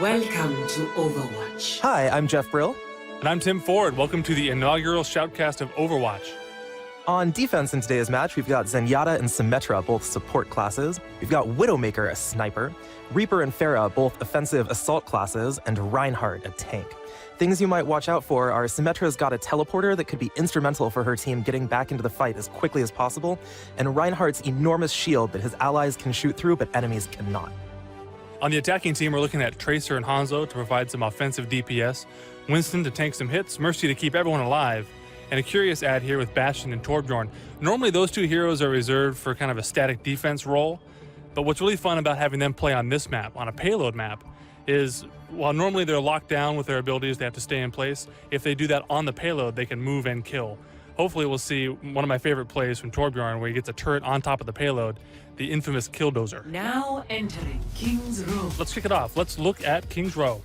Welcome to Overwatch. Hi, I'm Jeff Brill. And I'm Tim Ford. Welcome to the inaugural shoutcast of Overwatch. On defense in today's match, we've got Zenyatta and Symmetra, both support classes. We've got Widowmaker, a sniper. Reaper and Pharah, both offensive assault classes. And Reinhardt, a tank. Things you might watch out for are Symmetra's got a teleporter that could be instrumental for her team getting back into the fight as quickly as possible, and Reinhardt's enormous shield that his allies can shoot through but enemies cannot. On the attacking team, we're looking at Tracer and Hanzo to provide some offensive DPS, Winston to tank some hits, Mercy to keep everyone alive, and a curious add here with Bastion and Torbjorn. Normally those two heroes are reserved for kind of a static defense role, but what's really fun about having them play on this map, on a payload map, is while normally they're locked down with their abilities, they have to stay in place, if they do that on the payload, they can move and kill. Hopefully we'll see one of my favorite plays from Torbjorn where he gets a turret on top of the payload, the infamous Killdozer. Now entering King's Row. Let's kick it off. Let's look at King's Row.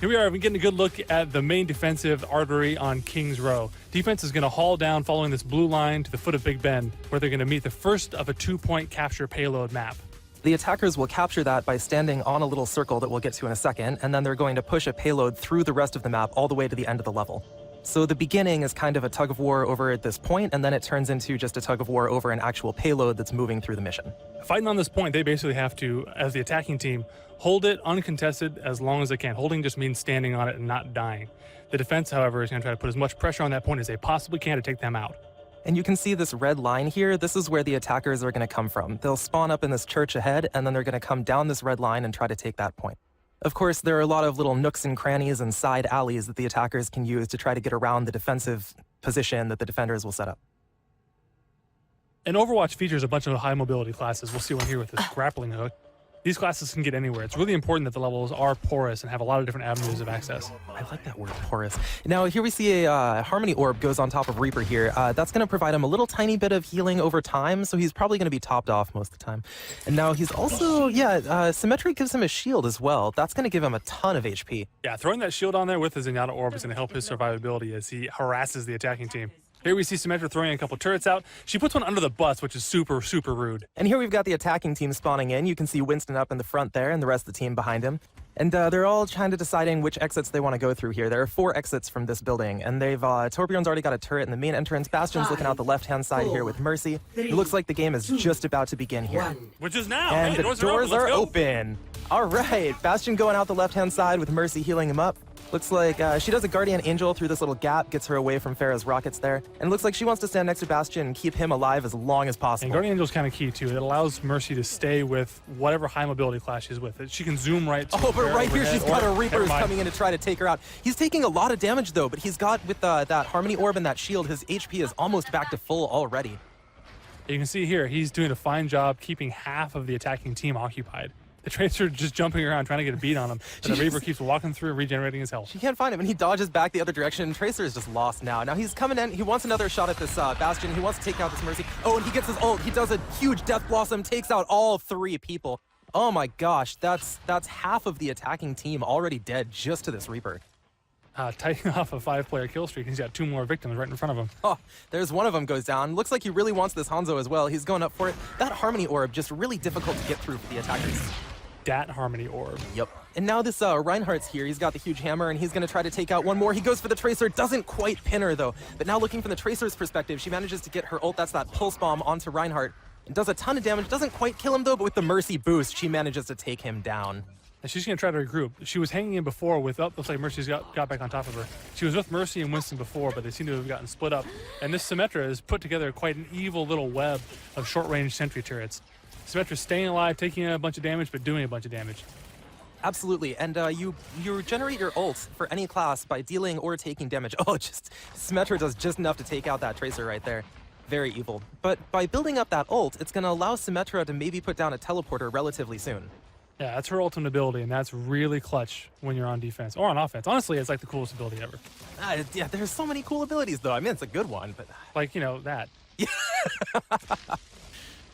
Here we are, we're getting a good look at the main defensive artery on King's Row. Defense is going to haul down following this blue line to the foot of Big Ben, where they're going to meet the first of a 2-point capture payload map. The attackers will capture that by standing on a little circle that we'll get to in a second, and then they're going to push a payload through the rest of the map all the way to the end of the level. So the beginning is kind of a tug-of-war over at this point, and then it turns into just a tug-of-war over an actual payload that's moving through the mission. Fighting on this point, they basically have to, as the attacking team, hold it uncontested as long as they can. Holding just means standing on it and not dying. The defense, however, is going to try to put as much pressure on that point as they possibly can to take them out. And you can see this red line here. This is where the attackers are going to come from. They'll spawn up in this church ahead, and then they're going to come down this red line and try to take that point. Of course, there are a lot of little nooks and crannies and side alleys that the attackers can use to try to get around the defensive position that the defenders will set up. And Overwatch features a bunch of high mobility classes. We'll see one here with this grappling hook. These classes can get anywhere. It's really important that the levels are porous and have a lot of different avenues of access. I like that word, porous. Now, here we see a Harmony Orb goes on top of Reaper here. That's going to provide him a little tiny bit of healing over time, so he's probably going to be topped off most of the time. And now he's also, Symmetry gives him a shield as well. That's going to give him a ton of HP. Yeah, throwing that shield on there with the Zenyatta Orb is going to help his survivability as he harasses the attacking team. Here we see Symmetra throwing a couple turrets out. She puts one under the bus, which is super, super rude. And here we've got the attacking team spawning in. You can see Winston up in the front there and the rest of the team behind him. And they're all kind of deciding which exits they want to go through here. There are 4 exits from this building, and Torbjorn's already got a turret in the main entrance. Bastion's looking out the left-hand side here with Mercy. It looks like the game is just about to begin here. Which is now. And hey, the doors are open. All right, Bastion going out the left-hand side with Mercy healing him up. Looks like she does a Guardian Angel through this little gap, gets her away from Pharah's rockets there. And it looks like she wants to stand next to Bastion and keep him alive as long as possible. And Guardian Angel's kind of key, too. It allows Mercy to stay with whatever high mobility class she's with. She can zoom right to but right here she's got a Reaper coming in to try to take her out. He's taking a lot of damage, though, but he's got, with that Harmony Orb and that shield, his HP is almost back to full already. You can see here, he's doing a fine job keeping half of the attacking team occupied. The Tracer just jumping around trying to get a beat on him, and the Reaper keeps walking through and regenerating his health. She can't find him, and he dodges back the other direction. Tracer is just lost now. Now he's coming in. He wants another shot at this Bastion. He wants to take out this Mercy. Oh, and he gets his ult. He does a huge Death Blossom, takes out all 3 people. Oh my gosh, that's half of the attacking team already dead just to this Reaper. Taking off a 5-player kill streak. He's got 2 more victims right in front of him. Oh, there's one of them goes down. Looks like he really wants this Hanzo as well. He's going up for it. That Harmony Orb just really difficult to get through for the attackers. Dat Harmony Orb. Yep. And now this Reinhardt's here. He's got the huge hammer, and he's going to try to take out one more. He goes for the Tracer. Doesn't quite pin her, though. But now looking from the Tracer's perspective, she manages to get her ult. That's that pulse bomb onto Reinhardt. It does a ton of damage. Doesn't quite kill him, though, but with the Mercy boost, she manages to take him down. And she's going to try to regroup. She was hanging in before with, looks like Mercy's got back on top of her. She was with Mercy and Winston before, but they seem to have gotten split up. And this Symmetra has put together quite an evil little web of short-range sentry turrets. Symmetra's staying alive, taking a bunch of damage, but doing a bunch of damage. Absolutely, and you generate your ult for any class by dealing or taking damage. Oh, Symmetra does just enough to take out that Tracer right there. Very evil. But by building up that ult, it's going to allow Symmetra to maybe put down a teleporter relatively soon. Yeah, that's her ultimate ability, and that's really clutch when you're on defense or on offense. Honestly, it's like the coolest ability ever. Yeah, there's so many cool abilities, though. I mean, it's a good one, but... Like, that.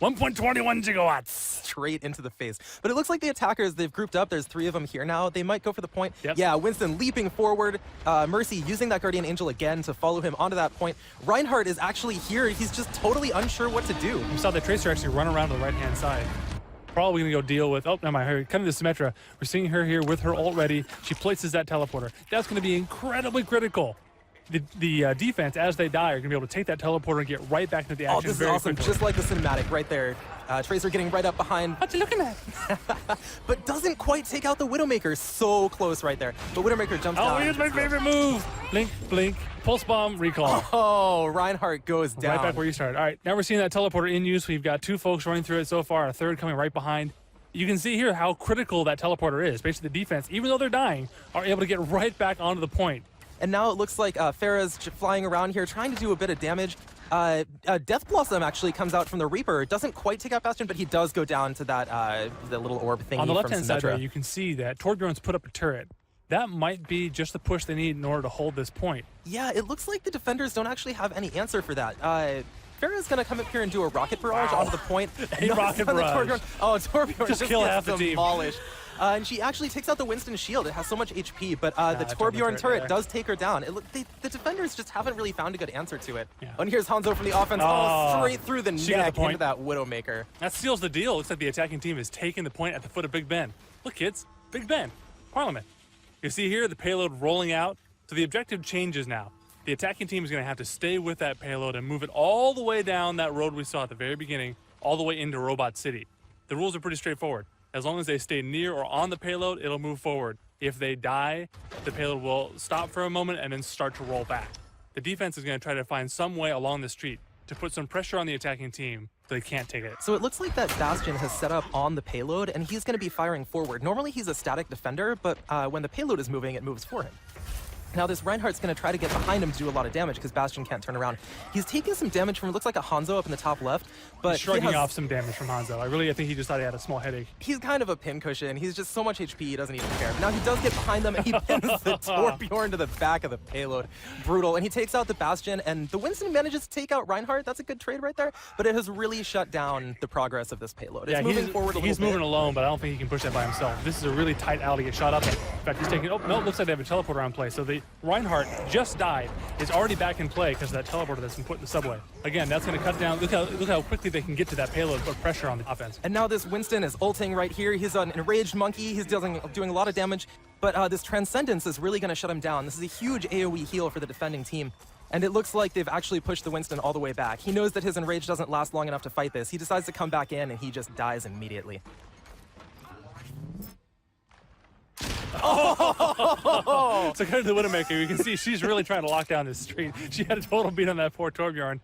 1.21 gigawatts. Straight into the face. But it looks like the attackers, they've grouped up. There's 3 of them here now. They might go for the point. Yep. Yeah, Winston leaping forward. Mercy using that Guardian Angel again to follow him onto that point. Reinhardt is actually here. He's just totally unsure what to do. You saw the Tracer actually run around to the right-hand side. Probably going to go deal with, oh, never mind, her cutting the Symmetra. We're seeing her here with her ult ready. She places that teleporter. That's going to be incredibly critical. The defense, as they die, are going to be able to take that teleporter and get right back into the action. Oh, this is very awesome. quickly. Just like the cinematic right there. Tracer getting right up behind. What you looking at? But doesn't quite take out the Widowmaker. So close right there. But Widowmaker jumps down. Oh, here's my favorite move. Blink, blink, pulse bomb, recall. Oh, Reinhardt goes down. Right back where you started. All right, now we're seeing that teleporter in use. We've got 2 folks running through it so far, a third coming right behind. You can see here how critical that teleporter is. Basically, the defense, even though they're dying, are able to get right back onto the point. And now it looks like Farah's flying around here, trying to do a bit of damage. Death Blossom actually comes out from the Reaper. Doesn't quite take out Bastion, but he does go down to that the little orb thingy On the left-hand side from there, Symmetra. you can see that Torbjorn's put up a turret. That might be just the push they need in order to hold this point. Yeah, it looks like the defenders don't actually have any answer for that. Farah's going to come up here and do a rocket barrage onto the point. A rocket barrage. Torbjorn Just just kill gets half the team. demolished. And she actually takes out the Winston shield. It has so much HP, but the Torbjorn turret there. does take her down. The defenders just haven't really found a good answer to it. Yeah. And here's Hanzo from the offense, straight through the She got neck the point. into that Widowmaker. That seals the deal. Looks like the attacking team is taking the point at the foot of Big Ben. Look, kids, Big Ben, Parliament. You see here the payload rolling out. So the objective changes now. The attacking team is going to have to stay with that payload and move it all the way down that road we saw at the very beginning, all the way into Robot City. The rules are pretty straightforward. As long as they stay near or on the payload, it'll move forward. If they die, the payload will stop for a moment and then start to roll back. The defense is going to try to find some way along the street to put some pressure on the attacking team so they can't take it. So it looks like that Bastion has set up on the payload, and he's going to be firing forward. Normally he's a static defender, but when the payload is moving, it moves for him. Now this Reinhardt's going to try to get behind him to do a lot of damage because Bastion can't turn around. He's taking some damage from, it looks like a Hanzo up in the top left, but Shrugging off some damage from Hanzo. I think he just thought he had a small headache. He's kind of a pincushion. He's just so much HP, he doesn't even care. Now he does get behind them, and he pins the Torbjorn to the back of the payload. Brutal. And he takes out the Bastion, and the Winston manages to take out Reinhardt. That's a good trade right there, but it has really shut down the progress of this payload. It's moving forward a little He's moving bit. alone, but I don't think he can push that by himself. This is a really tight alley to get shot up. In fact, he's taking, oh, no, it looks like they have a teleporter on play. So the Reinhardt just died, is already back in play because of that teleporter that's been put in the subway. Again, that's going to cut down, look how quickly they can get to that payload, put pressure on the offense. And now this Winston is ulting right here. He's an enraged monkey. He's doing a lot of damage, but this Transcendence is really going to shut him down. This is a huge AoE heal for the defending team. And it looks like they've actually pushed the Winston all the way back. He knows that his enrage doesn't last long enough to fight this. He decides to come back in, and he just dies immediately. Oh! So go to the Widowmaker. You can see she's really trying to lock down this street. She had a total beat on that poor Torbjorn.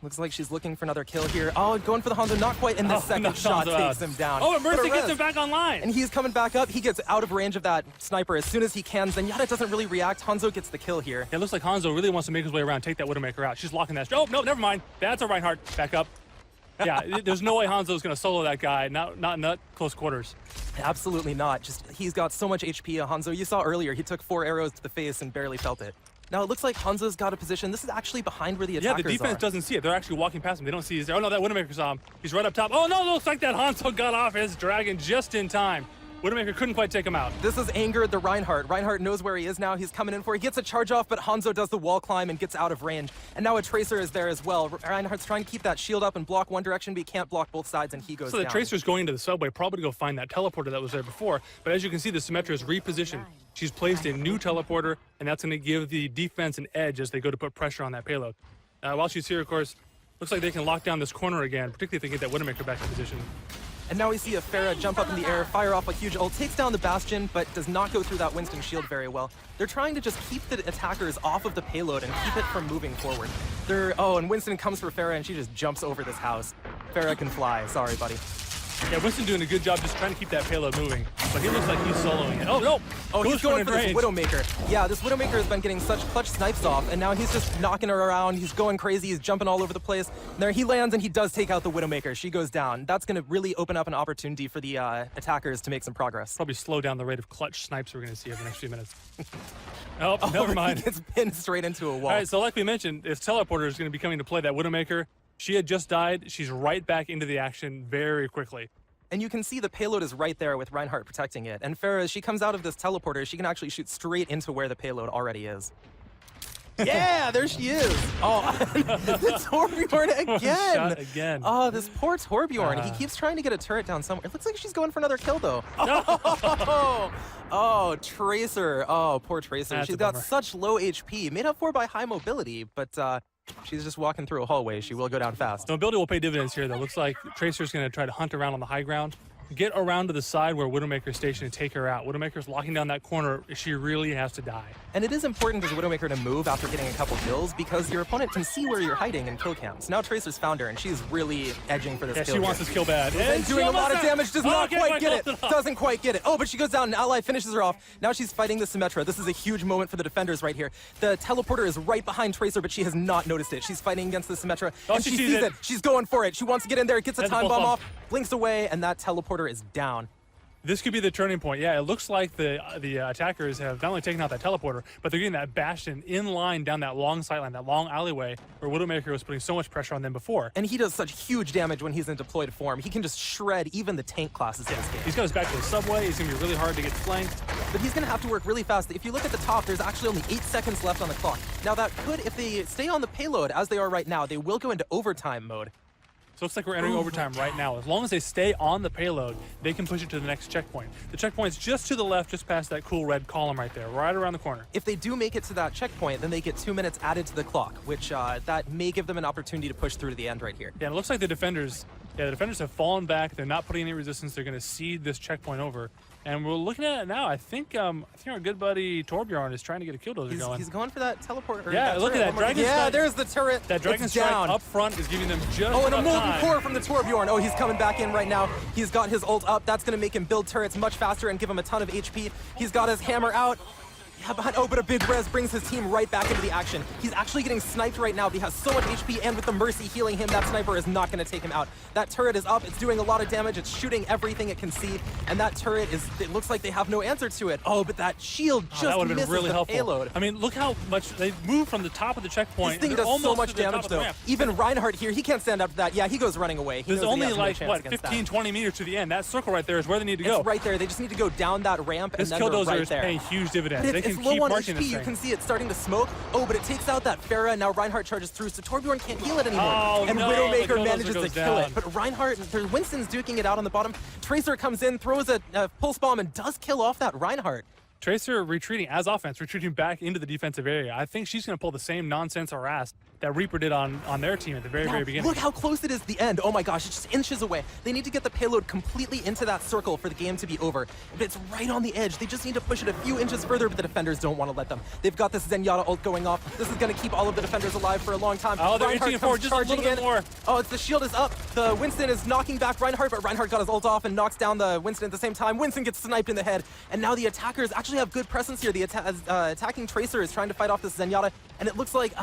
Looks like she's looking for another kill here. Oh, going for the Hanzo, not quite, and the second shot takes him down. Oh, and Mercy But a gets res. him back online. And he's coming back up. He gets out of range of that sniper as soon as he can. Zenyatta doesn't really react. Hanzo gets the kill here. It looks like Hanzo really wants to make his way around, take that Widowmaker out. She's locking that. Oh, no, never mind. That's a Reinhardt. Back up. Yeah, there's no way Hanzo's going to solo that guy, not in that close quarters. Absolutely not. Just he's got so much HP. Hanzo, you saw earlier, he took 4 arrows to the face and barely felt it. Now it looks like Hanzo's got a position. This is actually behind where the attackers Yeah, the defense are. doesn't see it. They're actually walking past him. They don't see his. Oh no, that Widowmaker saw him. He's right up top. Oh no, looks like that Hanzo got off his dragon just in time. Widowmaker couldn't quite take him out. This has angered the Reinhardt. Reinhardt knows where he is now. He's coming in for it. He gets a charge off, but Hanzo does the wall climb and gets out of range. And now a Tracer is there as well. Reinhardt's trying to keep that shield up and block one direction, but he can't block both sides, and he goes So the down. Tracer's going into the subway, probably to go find that teleporter that was there before. But as you can see, the Symmetra is repositioned. She's placed a new teleporter, and that's going to give the defense an edge as they go to put pressure on that payload. While she's here, of course, looks like they can lock down this corner again, particularly if they get that Widowmaker back in position. And now we see a Farah jump up in the air, fire off a huge ult, takes down the Bastion, but does not go through that Winston shield very well. They're trying to just keep the attackers off of the payload and keep it from moving forward. And Winston comes for Farah, and she just jumps over this house. Farah can fly. Sorry, buddy. Yeah, Winston doing a good job just trying to keep that payload moving, but he looks like he's soloing it. Oh, no! Oh, he's going for this range. Widowmaker. Yeah, this Widowmaker has been getting such clutch snipes off, and now he's just knocking her around. He's going crazy. He's jumping all over the place. There he lands, and he does take out the Widowmaker. She goes down. That's going to really open up an opportunity for the attackers to make some progress. Probably slow down the rate of clutch snipes we're going to see over the next few minutes. Oh, never mind. He gets pinned straight into a wall. All right, so like we mentioned, this teleporter is going to be coming to play that Widowmaker. She had just died. She's right back into the action very quickly. And you can see the payload is right there with Reinhardt protecting it. And Farah, as she comes out of this teleporter, she can actually shoot straight into where the payload already is. Yeah, there she is. Oh, the Torbjorn again. Shot again. Oh, this poor Torbjorn. He keeps trying to get a turret down somewhere. It looks like she's going for another kill, though. Oh, Tracer. Oh, poor Tracer. That's She's a got bummer. such low HP, made up for by high mobility, but she's just walking through a hallway. She will go down fast. So mobility will pay dividends here, though. Looks like Tracer's going to try to hunt around on the high ground, get around to the side where Widowmaker's stationed and take her out. Widowmaker's locking down that corner. She really has to die. And it is important as a Widowmaker to move after getting a couple kills because your opponent can see where you're hiding in kill cams. Now Tracer's found her, and she's really edging for this Yeah, kill. she wants this kill bad. And she doing a lot of almost damage, does not quite get it. off. Doesn't quite get it. Oh, but she goes down, and Ally finishes her off. Now she's fighting the Symmetra. This is a huge moment for the defenders right here. The teleporter is right behind Tracer, but she has not noticed it. She's fighting against the Symmetra, and she she sees sees it. it. She's going for it. She wants to get in there, gets a That's a time full bomb thumb. off, blinks away, and that teleporter is down. This could be the turning point. Yeah, it looks like the attackers have not only taken out that teleporter, but they're getting that Bastion in line down that long sightline, that long alleyway where Widowmaker was putting so much pressure on them before. And he does such huge damage when he's in deployed form. He can just shred even the tank classes in this game. He's got his back to the subway. He's going to be really hard to get flanked. But he's going to have to work really fast. If you look at the top, there's actually only 8 seconds left on the clock. Now that could, if they stay on the payload as they are right now, they will go into overtime mode. So it looks like we're entering overtime right now. As long as they stay on the payload, they can push it to the next checkpoint. The checkpoint's just to the left, just past that cool red column right there, right around the corner. If they do make it to that checkpoint, then they get 2 minutes added to the clock, which that may give them an opportunity to push through to the end right here. Yeah, it looks like the defenders have fallen back. They're not putting any resistance. They're going to cede this checkpoint over. And we're looking at it now. I think our good buddy Torbjorn is trying to get a killdozer going. He's going for that teleport. Yeah, look at that Dragon Yeah, Strike. there's the turret. That Dragon It's Strike down. up front is giving them just Oh, and a enough molten time. core from the Torbjorn. Oh, he's coming back in right now. He's got his ult up. That's going to make him build turrets much faster and give him a ton of HP. He's got his hammer out. Yeah, but a big res brings his team right back into the action. He's actually getting sniped right now, but he has so much HP, and with the Mercy healing him, that sniper is not going to take him out. That turret is up. It's doing a lot of damage. It's shooting everything it can see, and that turret it looks like they have no answer to it. Oh, but that shield just that would have misses been really the helpful. payload. I mean, look how much they moved from the top of the checkpoint. This thing They're does so almost much to the top damage, of the though. ramp. Even Reinhardt here, he can't stand up to that. Yeah, he goes running away. He There's knows he only has no like, chance what, against 15, that. 20 meters to the end. That circle right there is where they need to go. It's right there. They just need to go down that ramp, This and then they're killdozer right is there. paying huge dividends. But They it's can low keep on marching HP. this You thing. can see it starting to smoke. Oh, but it takes out that Pharah. Now Reinhardt charges through, so Torbjorn can't heal it anymore. Oh, and no, the Widowmaker Killdozer manages to goes kill down. it. But Reinhardt, Winston's duking it out on the bottom. Tracer comes in, throws a pulse bomb, and does kill off that Reinhardt. Tracer retreating as offense, retreating back into the defensive area. I think she's going to pull the same nonsense harass that Reaper did on their team at the very, Now, very beginning. look how close it is to the end. Oh my gosh, it's just inches away. They need to get the payload completely into that circle for the game to be over. But it's right on the edge. They just need to push it a few inches further, but the defenders don't want to let them. They've got this Zenyatta ult going off. This is going to keep all of the defenders alive for a long time. Oh, they're Reinhardt inching forward comes just a little charging bit in. more. Oh, the shield is up. The Winston is knocking back Reinhardt, but Reinhardt got his ult off and knocks down the Winston at the same time. Winston gets sniped in the head, and now the attackers actually have good presence here. The attacking Tracer is trying to fight off this Zenyatta, and it looks like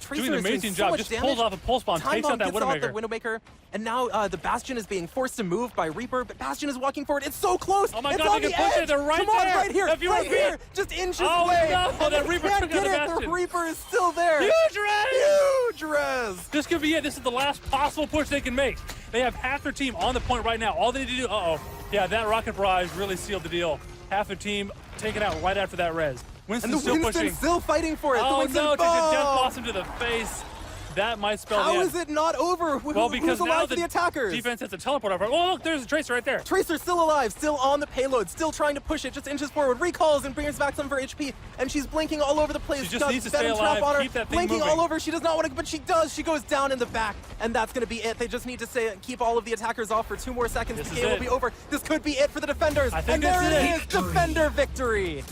Tracer Doing an is doing amazing so job. much Just damage. pulls off a pulse bomb, Time takes bomb out that gets off the Widowmaker. Widowmaker, and now the Bastion is being forced to move by Reaper, but Bastion is walking forward. It's so close. Oh my it's God, on they the can push edge. it. They're right Come on, there. right here, If you right wanna be here, it. just inches Oh, away. no, And that they Reaper can't took out get the it. The Bastion. Reaper is still there. Huge res! Huge res. This could be it. This is the last possible push they can make. They have half their team on the point right now. All they need to do, yeah, that rocket barrage really sealed the deal. Half their team taken out right after that res. And Winston's the still Winston's pushing. still fighting for it. The Oh Winston, no, takes a death oh. blossom to the face. That might spell How the end. is it not over? Well, because Who's now alive for the attackers? defense has to teleport over. Oh, look, there's a Tracer right there. Tracer's still alive, still on the payload, still trying to push it, just inches forward, recalls and brings back some of her HP, and she's blinking all over the place. She just Got needs to Venom stay Trap alive, on her, keep that thing blinking moving. all over. She does not want to, but she does. She goes down in the back, and that's going to be it. They just need to keep all of the attackers off for 2 more seconds. This The is game will it. be over. This could be it for the defenders. I think and there this it is is, defender victory.